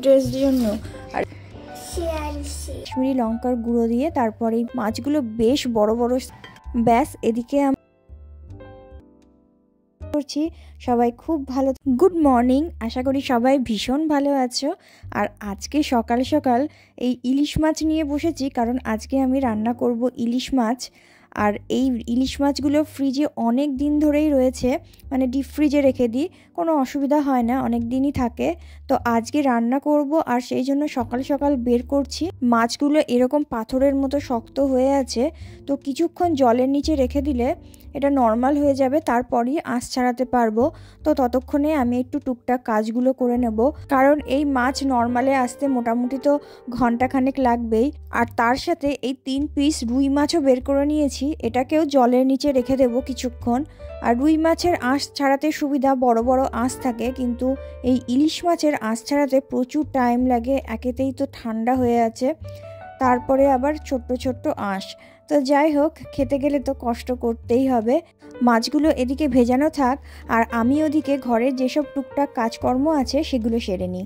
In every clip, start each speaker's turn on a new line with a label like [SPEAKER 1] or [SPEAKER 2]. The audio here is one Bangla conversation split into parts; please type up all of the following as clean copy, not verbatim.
[SPEAKER 1] ড্রেসের জন্য। আর কাশ্মীরি লঙ্কার গুঁড়ো দিয়ে তারপরে এই মাছগুলো বেশ বড় বড়। ব্যাস এদিকে করছি। সবাই খুব ভালো। গুড মর্নিং, আশা করি সবাই ভীষণ ভালো আছো। আর আজকে সকাল সকাল এই ইলিশ মাছ নিয়ে বসেছি, কারণ আজকে আমি রান্না করব ইলিশ মাছ। আর এই ইলিশ মাছগুলো ফ্রিজে অনেক দিন ধরেই রয়েছে, মানে ডিপ ফ্রিজে রেখে দিই, কোনো অসুবিধা হয় না, অনেক দিনই থাকে। তো আজকে রান্না করব আর সেই জন্য সকাল সকাল বের করছি। মাছগুলো এরকম পাথরের মতো শক্ত হয়ে আছে, তো কিছুক্ষণ জলের নিচে রেখে দিলে এটা নর্মাল হয়ে যাবে, তারপরই আঁশ ছাড়াতে পারবো। তো ততক্ষণে আমি একটু টুকটাক কাজগুলো করে নেব, কারণ এই মাছ নর্মালে আসতে মোটামুটি তো ঘন্টাখানেক লাগবেই। আর তার সাথে এই 3 পিস রুই মাছও বের করে নিয়েছি, এটাকেও জলের নিচে রেখে দেবো কিছুক্ষণ। আর রুই মাছের আঁশ ছাড়াতে সুবিধা, বড় বড় আঁশ থাকে, কিন্তু এই ইলিশ মাছের আঁশ ছাড়াতে প্রচুর টাইম লাগে। একেতেই তো ঠান্ডা হয়ে আছে, তারপরে আবার ছোট্ট ছোট্ট আঁশ। তো যাই হোক, খেতে গেলে তো কষ্ট করতেই হবে। মাছগুলো এদিকে ভেজানো থাক, আর আমি ওদিকে ঘরের যেসব টুকটাক কাজকর্ম আছে সেগুলো সেরে নিই।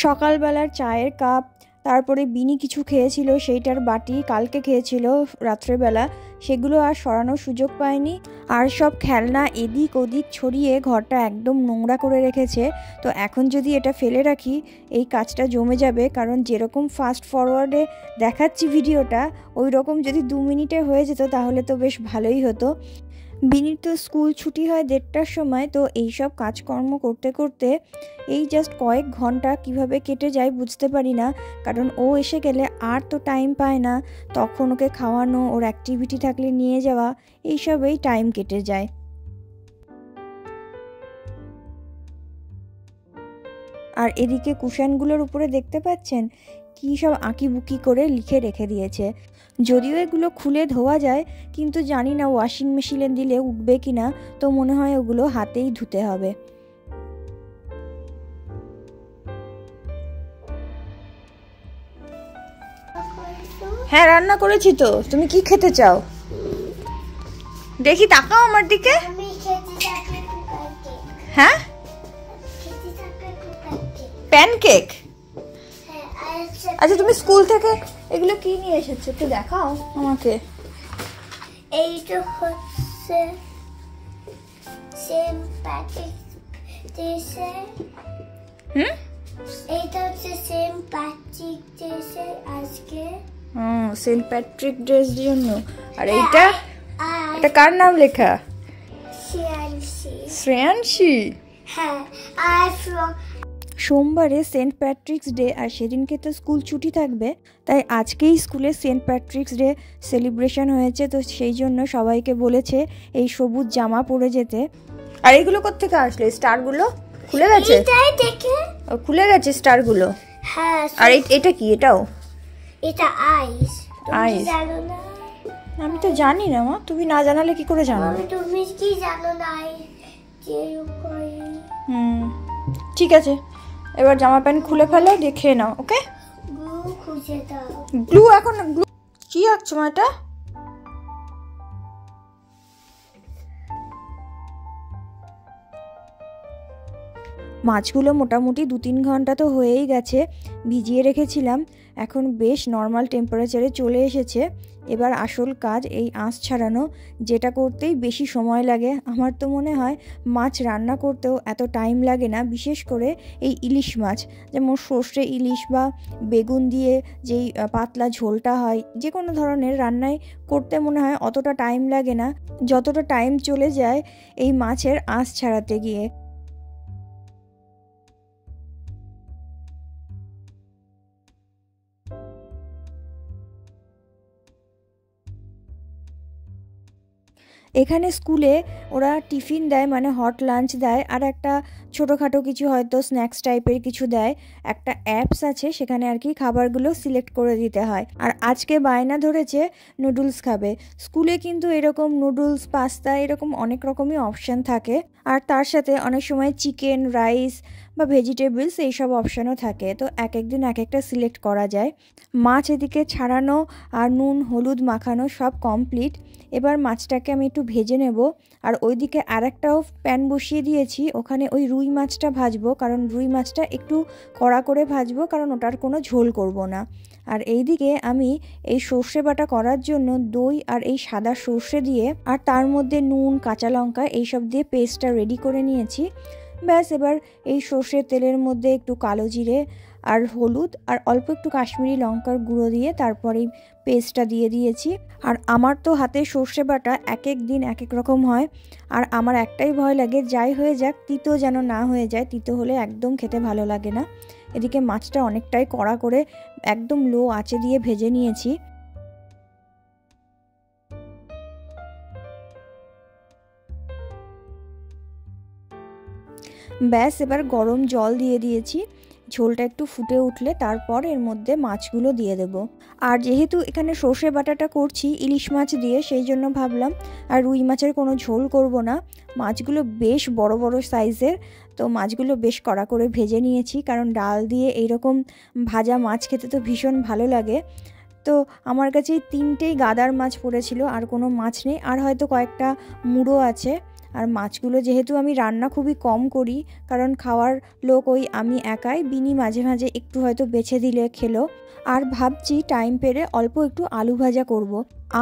[SPEAKER 1] সকালবেলার চায়ের কাপ, তারপরে বিনি কিছু খেয়েছিল সেইটার বাটি, কালকে খেয়েছিল রাত্রেবেলা, সেগুলো আর সরানোর সুযোগ পায়নি। আর সব খেলনা এদিক ওদিক ছড়িয়ে ঘরটা একদম নোংরা করে রেখেছে। তো এখন যদি এটা ফেলে রাখি এই কাজটা জমে যাবে, কারণ যেরকম ফাস্ট ফরওয়ার্ডে দেখাচ্ছি ভিডিওটা, ওই রকম যদি 2 মিনিটে হয়ে যেত তাহলে তো বেশ ভালোই হতো। বিনির তো স্কুল ছুটি হয় 1:30টার সময়, তো এইসব কাজকর্ম করতে করতে এই জাস্ট কয়েক ঘন্টা কিভাবে কেটে যায় বুঝতে পারি না, কারণ ও এসে গেলে আর তো টাইম পায় না। তখন ওকে খাওয়ানো, ওর অ্যাক্টিভিটি থাকলে নিয়ে যাওয়া, এইসবেই টাইম কেটে যায়। আর এদিকে কুশনগুলোর উপরে দেখতে পাচ্ছেন কী সব আঁকিবুকি করে লিখে রেখে দিয়েছে। যদিও এগুলো খুলে ধোয়া যায়, কিন্তু জানি না ওয়াশিং মেশিনে দিলে উঠবে কি না, তো মনে হয় ওগুলো হাতেই ধুতে হবে। হ্যাঁ, রান্না করেছি তো। তুমি কি খেতে চাও? দেখি, তাকাও আমার দিকে। হ্যাঁ, প্যানকেক। আচ্ছা, তুমি স্কুল থেকে এগুলো কি নিয়ে এসেছো একটু দেখাও আমাকে।
[SPEAKER 2] এইটা হচ্ছে সেন্ট প্যাট্রিক ডে। এইটা হচ্ছে সেন্ট প্যাট্রিক ডে আজকে।
[SPEAKER 1] সেন্ট প্যাট্রিক ডের জন্য। আর এইটা, এটা কার নাম লেখা? শ্রেয়াংশী।
[SPEAKER 2] হ্যাঁ, আর
[SPEAKER 1] সোমবারে সেন্ট প্যাট্রিক্স ডে, আর সেদিনকে তো স্কুল ছুটি থাকবে, তাই আজকেই স্কুলে সেন্ট প্যাট্রিক্স ডে সেলিব্রেশন হয়েছে। তো সেই জন্য সবাইকে বলেছে এই সবুজ জামা পরে যেতে। আর এগুলো কোত্থেকে আসলে? স্টারগুলো খুলে গেছে? খুলে গেছে স্টারগুলো।
[SPEAKER 2] হ্যাঁ।
[SPEAKER 1] আর এটা কি?
[SPEAKER 2] এটা আইস।
[SPEAKER 1] আইস আমি তো জানি না মা, তুমি না জানালে কি করে জানো?
[SPEAKER 2] তুমি কি জানো না?
[SPEAKER 1] ঠিক আছে, এবার জামা প্যান্ট খুলে ফেলো, দিয়ে খেয়ে নাও। ওকে,
[SPEAKER 2] গ্লু খুঁজে দাও।
[SPEAKER 1] গ্লু এখন কি আঁকছো মা? এটা মাছগুলো মোটামুটি 2-3 ঘন্টা তো হয়েই গেছে, ভিজিয়ে রেখেছিলাম। এখন বেশ নর্মাল টেম্পারেচারে চলে এসেছে। এবার আসল কাজ এই আঁশ ছাড়ানো, যেটা করতেই বেশি সময় লাগে। আমার তো মনে হয় মাছ রান্না করতেও এত টাইম লাগে না, বিশেষ করে এই ইলিশ মাছ, যেমন সর্ষে ইলিশ বা বেগুন দিয়ে যেই পাতলা ঝোলটা হয়, যে কোনো ধরনের রান্নায় করতে মনে হয় অতটা টাইম লাগে না, যতটা টাইম চলে যায় এই মাছের আঁশ ছাড়াতে গিয়ে। এখানে স্কুলে ওরা টিফিন দেয়, মানে হট লাঞ্চ দেয়, আর একটা ছোটোখাটো কিছু হয়তো স্ন্যাক্স টাইপের কিছু দেয়। একটা অ্যাপস আছে, সেখানে আর কি খাবারগুলো সিলেক্ট করে দিতে হয়। আর আজকে বায়না ধরেছে নুডলস খাবে। স্কুলে কিন্তু এরকম নুডলস, পাস্তা, এরকম অনেক রকমই অপশান থাকে। আর তার সাথে অনেক সময় চিকেন, রাইস বা ভেজিটেবলস এইসব অপশানও থাকে। তো এক এক দিন এক একটা সিলেক্ট করা যায়। মাছ এদিকে ছাড়ানো আর নুন হলুদ মাখানো সব কমপ্লিট। এবার মাছটাকে আমি একটু ভেজে নেব। আর ওইদিকে আরেকটাও প্যান বসিয়ে দিয়েছি, ওখানে ওই রুই মাছটা ভাজবো, কারণ রুই মাছটা একটু কড়া করে ভাজবো, কারণ ওটার কোনো ঝোল করব না। আর এইদিকে আমি এই সর্ষে বাটা করার জন্য দই আর এই সাদা সর্ষে দিয়ে আর তার মধ্যে নুন কাঁচা লঙ্কা এইসব দিয়ে পেস্টটা রেডি করে নিয়েছি। ব্যাস এবার এই সর্ষের তেলের মধ্যে একটু কালো জিরে আর হলুদ আর অল্প একটু কাশ্মীরি লঙ্কার গুঁড়ো দিয়ে তারপরে পেস্টটা দিয়ে দিয়েছি। আর আমার তো হাতে সর্ষে বাটা এক এক দিন এক এক রকম হয়, আর আমার একটাই ভয় লাগে যাই হয়ে যাক তিতো যেন না হয়ে যায়, তিতো হলে একদম খেতে ভালো লাগে না। এদিকে মাছটা অনেকটাই কড়া করে একদম লো আঁচে দিয়ে ভেজে নিয়েছি। ব্যাস এবার গরম জল দিয়ে দিয়েছি, ঝোলটা একটু ফুটে উঠলে তারপর এর মধ্যে মাছগুলো দিয়ে দেব। আর যেহেতু এখানে সর্ষে বাটাটা করছি ইলিশ মাছ দিয়ে, সেই জন্য ভাবলাম আর রুই মাছের কোনো ঝোল করব না। মাছগুলো বেশ বড় বড় সাইজের, তো মাছগুলো বেশ কড়া করে ভেজে নিয়েছি, কারণ ডাল দিয়ে এইরকম ভাজা মাছ খেতে তো ভীষণ ভালো লাগে। তো আমার কাছে এই 3টেই গাদার মাছ পড়েছিল, আর কোনো মাছ নেই, আর হয়তো কয়েকটা মুড়ো আছে। আর মাছগুলো যেহেতু আমি রান্না খুবই কম করি, কারণ খাওয়ার লোক ওই আমি একাই, বিনি মাঝে মাঝে একটু হয়তো বেছে দিলে খেলো। আর ভাবছি টাইম পেলে অল্প একটু আলু ভাজা করব।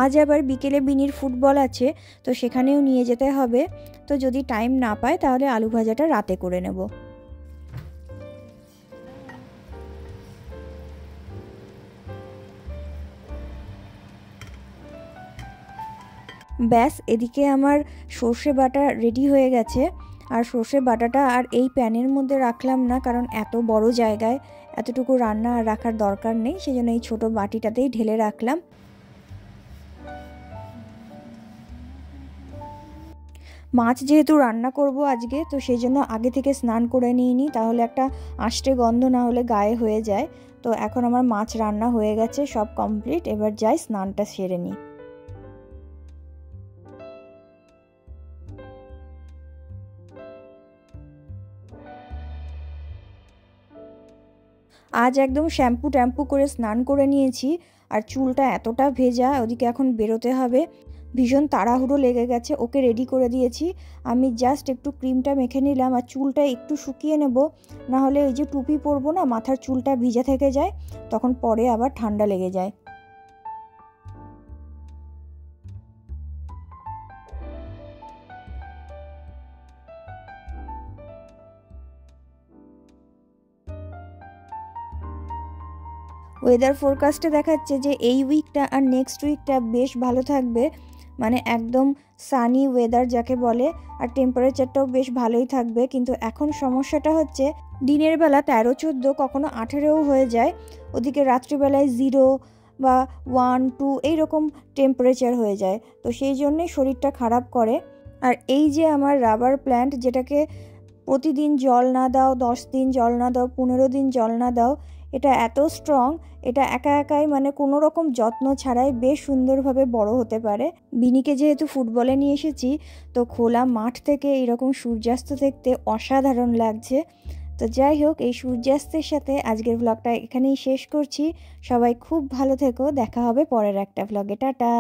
[SPEAKER 1] আজ আবার বিকেলে বিনির ফুটবল আছে, তো সেখানেও নিয়ে যেতে হবে। তো যদি টাইম না পায় তাহলে আলু ভাজাটা রাতে করে নেব। ব্যাস এদিকে আমার সর্ষে বাটা রেডি হয়ে গেছে। আর সর্ষে বাটাটা আর এই প্যানের মধ্যে রাখলাম না, কারণ এত বড় জায়গায় এতটুকু রান্না আর রাখার দরকার নেই, সেই জন্য এই ছোটো বাটিটাতেই ঢেলে রাখলাম। মাছ যেহেতু রান্না করব আজকে, তো সেই জন্য আগে থেকে স্নান করে নিইনি, তাহলে একটা আষ্টে গন্ধ না হলে গায়ে হয়ে যায়। তো এখন আমার মাছ রান্না হয়ে গেছে, সব কমপ্লিট। এবার যাই স্নানটা সেরে নিই। আজ একদম শ্যাম্পু ট্যাম্পু করে স্নান করে নিয়েছি, আর চুলটা এতটা ভেজা, ওদিকে এখন বেরোতে হবে, ভীষণ তাড়াহুড়ো লেগে গেছে। ওকে রেডি করে দিয়েছি, আমি জাস্ট একটু ক্রিমটা মেখে নিলাম আর চুলটা একটু শুকিয়ে নেব, না হলে এই যে টুপি পরবো না, মাথার চুলটা ভিজা থেকে যায়, তখন পরে আবার ঠান্ডা লেগে যায়। ওয়েদার ফোরকাস্টে দেখাচ্ছে যে এই উইকটা আর নেক্সট উইকটা বেশ ভালো থাকবে, মানে একদম সানি ওয়েদার যাকে বলে, আর টেম্পারেচারটাও বেশ ভালোই থাকবে। কিন্তু এখন সমস্যাটা হচ্ছে দিনের বেলা 13-14, কখনো 18ও হয়ে যায়, ওদিকে রাত্রিবেলায় 0 বা 1-2 এইরকম টেম্পারেচার হয়ে যায়, তো সেই জন্যেই শরীরটা খারাপ করে। আর এই যে আমার রাবার প্ল্যান্ট, যেটাকে প্রতিদিন জল না দাও, 10 দিন জল না দাও, 15 দিন জল না দাও, এটা এত স্ট্রং, এটা একা একাই মানে কোনো রকম যত্ন ছাড়াই বেশ সুন্দরভাবে বড় হতে পারে। বিনিকে যেহেতু ফুটবলে নিয়ে এসেছি, তো খোলা মাঠ থেকে এরকম সূর্যাস্ত দেখতে অসাধারণ লাগছে। তো যাই হোক, এই সূর্যাস্তের সাথে আজকের ভ্লগটা এখানেই শেষ করছি। সবাই খুব ভালো থেকো, দেখা হবে পরের একটা ভ্লগে। টাটা।